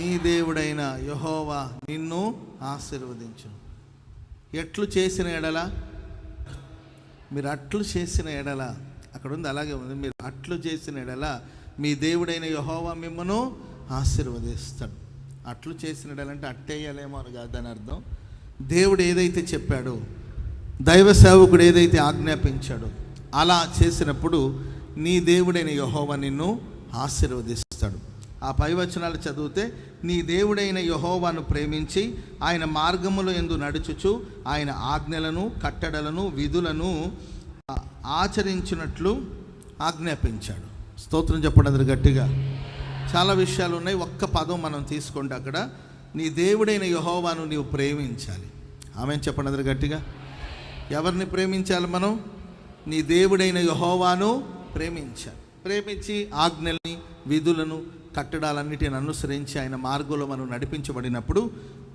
నీ దేవుడైన యెహోవా నిన్ను ఆశీర్వదించును. ఎట్లు చేసిన ఎడల, మీరు అట్లు చేసిన ఎడల, అక్కడ ఉంది అలాగే ఉంది, మీరు అట్లు చేసిన ఎడల మీ దేవుడైన యెహోవా మిమ్మను ఆశీర్వదిస్తాడు. అట్లు చేసిన ఎడల అంటే అట్టేయాలేమో అని కాదు దాని అర్థం. దేవుడు ఏదైతే చెప్పాడో, దైవ సేవకుడు ఏదైతే ఆజ్ఞాపించాడో అలా చేసినప్పుడు నీ దేవుడైన యెహోవా నిన్ను ఆశీర్వదిస్తాడు. ఆ పై వచనాలు చదివితే, నీ దేవుడైన యెహోవాను ప్రేమించి ఆయన మార్గములో యందు నడుచుచు ఆయన ఆజ్ఞలను కట్టడలను విధులను ఆచరించినట్లు ఆజ్ఞాపించాడు. స్తోత్రం చెప్పండి అందరు గట్టిగా. చాలా విషయాలు ఉన్నాయి, ఒక్క పదం మనం తీసుకుంటే అక్కడ నీ దేవుడైన యెహోవాను నీవు ప్రేమించాలి. ఆమేన్ చెప్పండి అందరు గట్టిగా. ఎవరిని ప్రేమించాలి మనం? నీ దేవుడైన యెహోవాను ప్రేమించాలి. ప్రేమించి ఆజ్ఞల్ని విధులను కట్టడాలన్నిటిని అనుసరించి ఆయన మార్గంలో మనం నడిపించబడినప్పుడు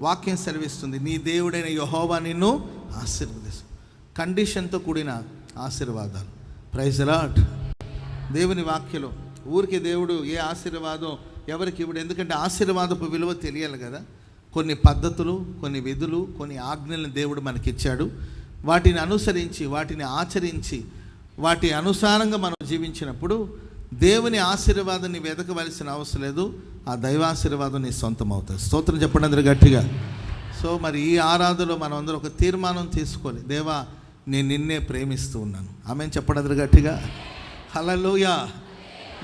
వాక్యం సెలవిస్తుంది, నీ దేవుడైన యెహోవా నిన్ను ఆశీర్వదిస్తాడు. కండిషన్తో కూడిన ఆశీర్వాదాలు. Praise the lord. దేవుని వాక్యలో ఊరికి దేవుడు ఏ ఆశీర్వాదం ఎవరికి ఇవ్వడు. ఎందుకంటే ఆశీర్వాదపు విలువ తెలియాలి కదా. కొన్ని పద్ధతులు, కొన్ని విధులు, కొన్ని ఆజ్ఞలను దేవుడు మనకిచ్చాడు. వాటిని అనుసరించి, వాటిని ఆచరించి, వాటి అనుసారంగా మనం జీవించినప్పుడు దేవుని ఆశీర్వాదాన్ని వెతకవలసిన అవసరం లేదు. ఆ దైవాశీర్వాదం నీ సొంతం అవుతుంది. స్తోత్రం చెప్పండి అందరూ గట్టిగా. సో మరి ఈ ఆరాధనలో మనం అందరూ ఒక తీర్మానం తీసుకోవాలి, దేవా నేను నిన్నే ప్రేమిస్తూ ఉన్నాను. ఆమేన్ చెప్పండి అందరూ గట్టిగా. హల్లెలూయా.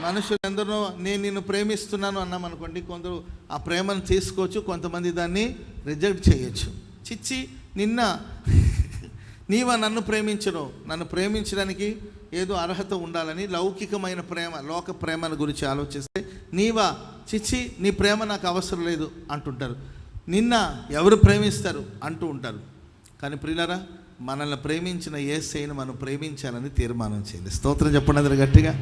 మనుషులందరూ నేను నిన్ను ప్రేమిస్తున్నాను అన్నాం అనుకోండి, కొందరు ఆ ప్రేమను తీసుకోవచ్చు, కొంతమంది దాన్ని రిజెక్ట్ చేయొచ్చు. చిచ్చి నీవా నన్ను ప్రేమించను, నన్ను ప్రేమించడానికి ఏదో అర్హత ఉండాలని లౌకికమైన ప్రేమ, లోక ప్రేమను గురించి ఆలోచిస్తే నీవా చిచ్చి నీ ప్రేమ నాకు అవసరం లేదు అంటుంటారు. నిన్న ఎవరు ప్రేమిస్తారు అంటూ ఉంటారు. కానీ ప్రియులారా, మనల్ని ప్రేమించిన యేసయ్యను మనం ప్రేమించాలని తీర్మానం చేయాలి. స్తోత్రం చెప్పండి అందరూ గట్టిగా.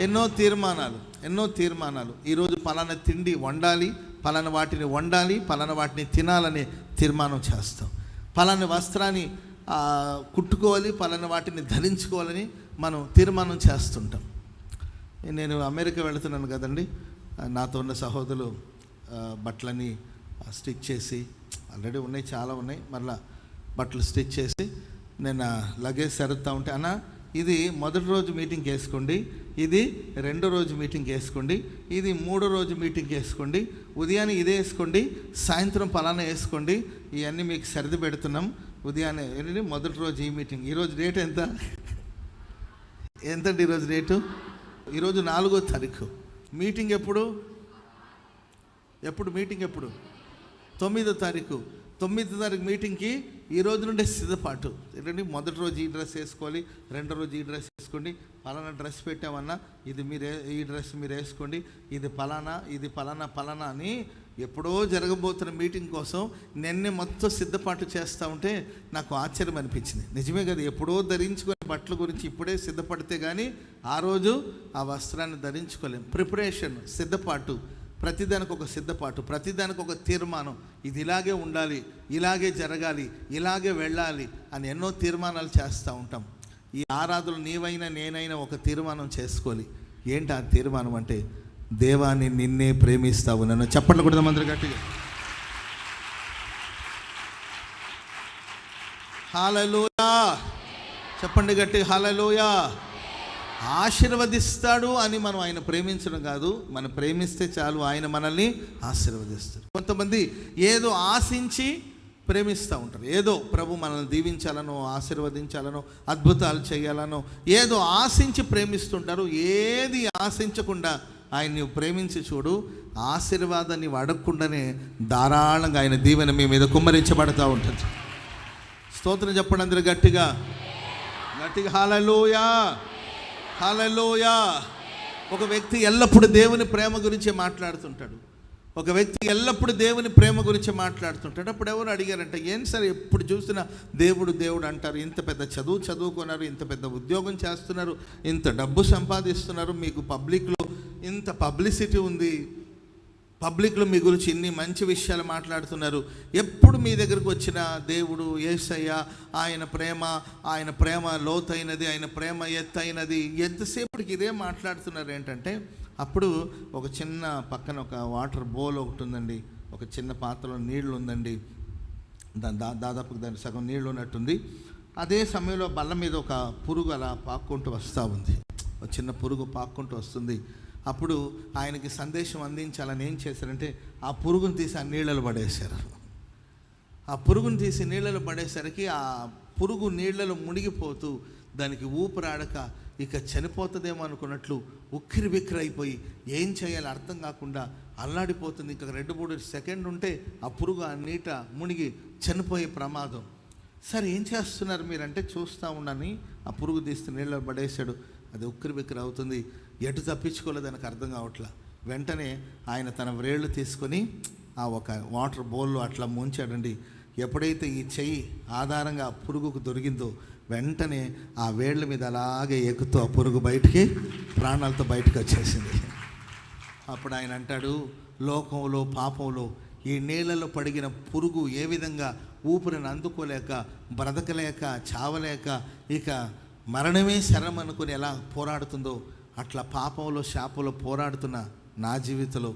ఎన్నో తీర్మానాలు. ఈరోజు పలానా తిండి వండాలి, పలానా వాటిని వండాలి, పలానా వాటిని తినాలని తీర్మానం చేస్తాం. పలానా వస్త్రాన్ని కుట్టుకోవాలి, పలానా వాటిని ధరించుకోవాలని మనం తీర్మానం చేస్తుంటాం. నేను అమెరికా వెళుతున్నాను కదండి, నాతో ఉన్న సహోదరులు బట్టలని స్టిచ్ చేసి, ఆల్రెడీ ఉన్నాయి, చాలా ఉన్నాయి, మళ్ళీ బట్టలు స్టిచ్ చేసి నేను లగేజ్ సరుద్దా ఉంటే, అన్న ఇది మొదటి రోజు మీటింగ్కి వేసుకోండి, ఇది రెండో రోజు మీటింగ్కి వేసుకోండి, ఇది మూడో రోజు మీటింగ్కి వేసుకోండి, ఉదయాన్నే ఇదే వేసుకోండి, సాయంత్రం పలానా వేసుకోండి, ఇవన్నీ మీకు సర్ది పెడుతున్నాం. ఉదయాన్నే ఏంటంటే మొదటి రోజు ఈ మీటింగ్. ఈరోజు రేటు ఎంతండి ఈరోజు రేటు? ఈరోజు 4వ తారీఖు. మీటింగ్ ఎప్పుడు మీటింగ్ ఎప్పుడు? 9వ తారీఖు. 9వ తారీఖు మీటింగ్కి ఈ రోజు నుండే సిద్ధపాటు. ఏంటంటే మొదటి రోజు ఈ డ్రెస్ వేసుకోవాలి, రెండో రోజు ఈ డ్రెస్ వేసుకోండి, పలానా డ్రెస్ పెట్టామన్నా ఇది ఈ డ్రెస్ మీరు వేసుకోండి, ఇది పలానా అని ఎప్పుడో జరగబోతున్న మీటింగ్ కోసం నిన్నే మొత్తం సిద్ధపాటు చేస్తూ ఉంటే నాకు ఆశ్చర్యం అనిపించింది. నిజమే కదా, ఎప్పుడో ధరించుకునే బట్టల గురించి ఇప్పుడే సిద్ధపడితే కానీ ఆ రోజు ఆ వస్త్రాన్ని ధరించుకోలేం. ప్రిపరేషన్, సిద్ధపాటు, ప్రతిదానికి ఒక సిద్ధపాటు, ప్రతిదానికి ఒక తీర్మానం. ఇది ఇలాగే ఉండాలి, ఇలాగే జరగాలి, ఇలాగే వెళ్ళాలి అని ఎన్నో తీర్మానాలు చేస్తూ ఉంటాం. ఈ ఆరాధనలు నీవైనా నేనైనా ఒక తీర్మానం చేసుకోవాలి. ఏంటి ఆ తీర్మానం అంటే, దేవాన్ని నిన్నే ప్రేమిస్తావు. నన్ను చెప్పండి కూడా అందరూ గట్టిగా. హల్లెలూయా చెప్పండి గట్టిగా. హల్లెలూయా. ఆశీర్వదిస్తాడు అని మనం ఆయన ప్రేమించడం కాదు, మనం ప్రేమిస్తే చాలు ఆయన మనల్ని ఆశీర్వదిస్తాడు. కొంతమంది ఏదో ఆశించి ప్రేమిస్తూ ఉంటారు. ఏదో ప్రభు మనల్ని దీవించాలనో, ఆశీర్వదించాలనో, అద్భుతాలు చేయాలనో ఏదో ఆశించి ప్రేమిస్తుంటారు. ఏది ఆశించకుండా ఆయన నీవు ప్రేమించి చూడు, ఆశీర్వాదాన్ని అడగకుండానే ధారాళంగా ఆయన దీవెన మీ మీద కుమ్మరించబడతా ఉంటుంది. స్తోత్రం చెప్పండి అందరూ గట్టిగా. హల్లెలూయా. హల్లెలూయా. ఒక వ్యక్తి ఎల్లప్పుడూ దేవుని ప్రేమ గురించి మాట్లాడుతుంటాడు. అప్పుడు ఎవరు అడిగారంట, ఏం సార్ ఎప్పుడు చూసినా దేవుడు అంటారు, ఇంత పెద్ద చదువుకున్నారు, ఇంత పెద్ద ఉద్యోగం చేస్తున్నారు, ఇంత డబ్బు సంపాదిస్తున్నారు, మీకు పబ్లిక్లో ఇంత పబ్లిసిటీ ఉంది, పబ్లిక్లో మీ గురించి ఇన్ని మంచి విషయాలు మాట్లాడుతున్నారు, ఎప్పుడు మీ దగ్గరకు వచ్చిన దేవుడు యేసయ్య, ఆయన ప్రేమ లోతైనది, ఆయన ప్రేమ ఎత్తైనది, ఎంతసేపటికి ఇదే మాట్లాడుతున్నారు. ఏంటంటే అప్పుడు ఒక చిన్న పక్కన ఒక వాటర్ బౌల్ ఒకటి ఉందండి, ఒక చిన్న పాత్రలో నీళ్లు ఉందండి, దాదాపు దాని సగం నీళ్ళు ఉన్నట్టుంది. అదే సమయంలో బల్ల మీద ఒక పురుగు అలా పాక్కుంటూ వస్తూ ఉంది, ఒక చిన్న పురుగు పాక్కుంటూ వస్తుంది. అప్పుడు ఆయనకి సందేశం అందించాలని ఏం చేశారంటే ఆ పురుగును తీసి ఆ నీళ్ళలో పడేశారు. ఆ పురుగును తీసి నీళ్ళలో పడేసరికి ఆ పురుగు నీళ్లలో మునిగిపోతూ దానికి ఊపిరాడక ఇక చనిపోతుందేమో అనుకున్నట్లు ఉక్కిరి బిక్కిరి అయిపోయి ఏం చేయాలో అర్థం కాకుండా అల్లాడిపోతుంది. ఇంకా 2-3 సెకండ్ ఉంటే ఆ పురుగు ఆ నీట మునిగి చనిపోయే ప్రమాదం. సరే ఏం చేస్తున్నారు మీరంటే చూస్తూ ఉండని ఆ పురుగు తీస్తే నీళ్ళలో పడేశాడు. అది ఉక్కిరి బిక్కిరి అవుతుంది, ఎటు తప్పించుకోలేదు, దానికి అర్థం కావట్లా. వెంటనే ఆయన తన వ్రేళ్ళు తీసుకొని ఆ ఒక వాటర్ బౌల్లో అట్లా ముంచాడండి. ఎప్పుడైతే ఈ చెయ్యి ఆధారంగా ఆ పురుగుకు దొరికిందో వెంటనే ఆ వేళ్ళ మీద అలాగే ఎక్కుతూ ఆ పురుగు బయటికి ప్రాణాలతో బయటకు వచ్చేసింది. అప్పుడు ఆయన అంటాడు, లోకంలో పాపంలో ఈ నీళ్ళలో పడిగిన పురుగు ఏ విధంగా ఊపిరిని అందుకోలేక బ్రతకలేక చావలేక ఇక మరణమే శరం అనుకుని ఎలా పోరాడుతుందో అట్లా పాపంలో శాపంలో పోరాడుతున్న నా జీవితంలో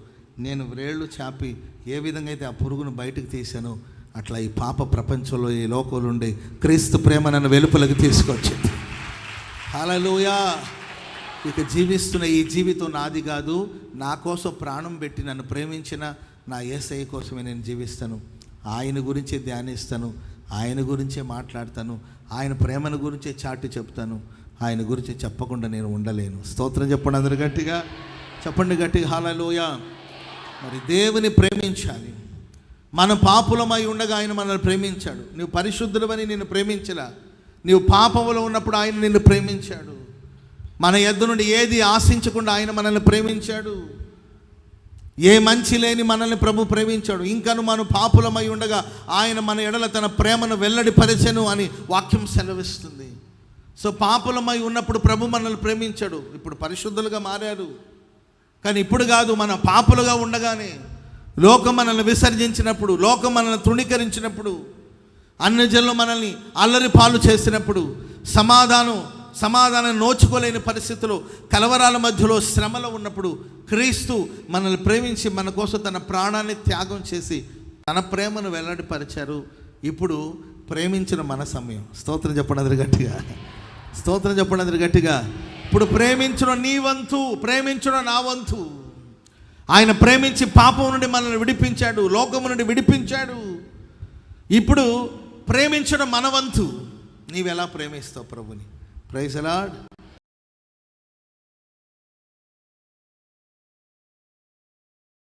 నేను వ్రేళ్ళు చాపి ఏ విధంగా అయితే ఆ పురుగును బయటకు తీశానో అట్లా ఈ పాప ప్రపంచంలో ఈ లోకంలో ఉండే క్రీస్తు ప్రేమ నన్ను వెలుపలకు తీసుకొచ్చింది. హల్లెలూయా. ఇక జీవిస్తున్న ఈ జీవితం నాది కాదు, నా కోసం ప్రాణం పెట్టి నన్ను ప్రేమించిన నా యేసయ్య కోసమే నేను జీవిస్తాను. ఆయన గురించే ధ్యానిస్తాను, ఆయన గురించే మాట్లాడతాను, ఆయన ప్రేమను గురించే చాటి చెప్తాను. ఆయన గురించి చెప్పకుండా నేను ఉండలేను. స్తోత్రం చెప్పండి అందరు గట్టిగా, చెప్పండి గట్టిగా హల్లెలూయా. మరి దేవుని ప్రేమించాలి. మన పాపులమై ఉండగా ఆయన మనల్ని ప్రేమించాడు. నువ్వు పరిశుద్ధుడవని నిన్ను ప్రేమించలా, నువ్వు పాపంలో ఉన్నప్పుడు ఆయన నిన్ను ప్రేమించాడు. మన యొద్ద నుండి ఏది ఆశించకుండా ఆయన మనల్ని ప్రేమించాడు. ఏ మంచి లేని మనల్ని ప్రభు ప్రేమించాడు. ఇంకను మనం పాపులమై ఉండగా ఆయన మన ఎడల తన ప్రేమను వెల్లడిపరిచెను అని వాక్యం సెలవిస్తుంది. సో పాపులమై ఉన్నప్పుడు ప్రభు మనల్ని ప్రేమించాడు. ఇప్పుడు పరిశుద్ధులుగా మారారు, కానీ ఇప్పుడు కాదు. మన పాపులుగా ఉండగానే లోకం మనల్ని విసర్జించినప్పుడు, లోకం మనల్ని తృణీకరించినప్పుడు, అన్యజనులు మనల్ని అల్లరి పాలు చేసినప్పుడు, సమాధానం నోచుకోలేని పరిస్థితుల్లో, కలవరాల మధ్యలో, శ్రమలో ఉన్నప్పుడు క్రీస్తు మనల్ని ప్రేమించి మన కోసం తన ప్రాణాన్ని త్యాగం చేసి తన ప్రేమను వెల్లడిపరిచారు. ఇప్పుడు ప్రేమించిన మన సమయం. స్తోత్రం చెప్పండి అందరు గట్టిగా, స్తోత్రం చెప్పండి అందరు గట్టిగా. ఇప్పుడు ప్రేమించడం నీ వంతు, ప్రేమించడం నా వంతు. ఆయన ప్రేమించి పాపం నుండి మనల్ని విడిపించాడు, లోకము నుండి విడిపించాడు. ఇప్పుడు ప్రేమించడం మన వంతు. నీవెలా ప్రేమిస్తావు ప్రభుని? Praise the lord.